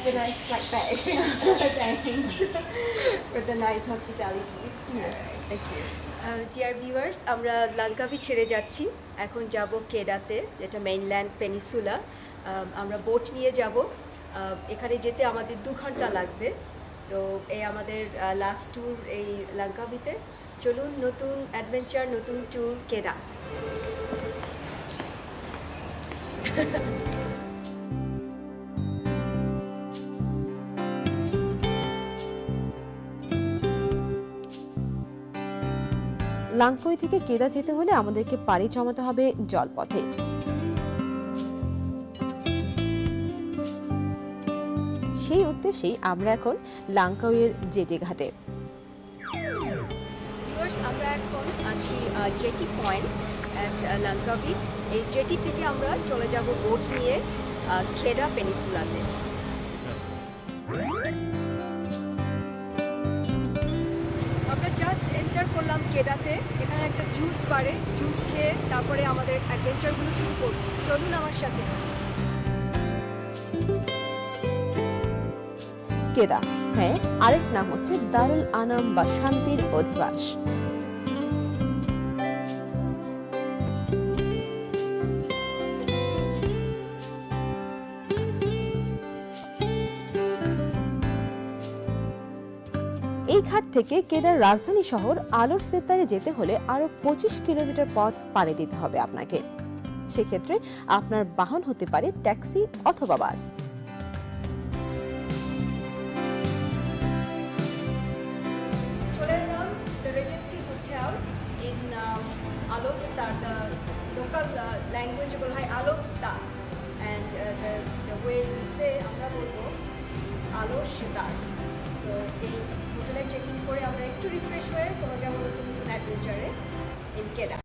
the nice flight bag. Thanks for the nice hospitality. Yes, thank you. Dear viewers, আমরা লাঙ্কাভি ছেড়ে যাচ্ছি, এখন যাব কেডাতে, যেটা মেইনল্যান্ড পেনিসুলা। আমরা বোট নিয়ে যাব, এখানে যেতে আমাদের 2 ঘন্টা লাগবে। তো এই আমাদের লাস্ট ট্যুর এই লাঙ্কাভিতে। চলুন, নতুন অ্যাডভেঞ্চার, নতুন ট্যুর কেডা। লাঙ্কাউই থেকে কেদা যেতে হলে আমাদেরকে পাড়ি জমাতে হবে জলপথে। সেই উদ্দেশ্যেই আমরা এখন লাঙ্কাউইয়ের জেটি ঘাটে। আমরা এখন আছি জেটি পয়েন্ট অ্যাট লাঙ্কাভি। এই জেটি থেকে আমরা চলে যাব বোট নিয়ে কেডা পেনিসুলাতে। আমরা জাস্ট এন্টার করলাম কেডাতে। এখানে একটা জুস বারে, জুস খেয়ে তারপরে আমাদের অ্যাডভেঞ্চারগুলো শুরু করব। চলুন আমার সাথে। কেদা, হ্যাঁ, আরেক নাম হচ্ছে দারুল আনাম বা শান্তির অধিবাস। এই ঘাট থেকে কেদার রাজধানী শহর আলোর সেতারে যেতে হলে আরো 25 কিলোমিটার পথ পাড়ি দিতে হবে আপনাকে। সেক্ষেত্রে আপনার বাহন হতে পারে ট্যাক্সি অথবা বাস। চলে এলাম the Regency hotel in Alushta. The local ল্যাঙ্গুয়েজে বলা হয় Alushta, and the way we say আমরা বলবো আলোস্তার। সো এই হোটেলে চেক ইন করে আমরা একটু রিফ্রেশ হয়ে চলে যাবো নতুন অ্যাডভেঞ্চারে ইন কেডা।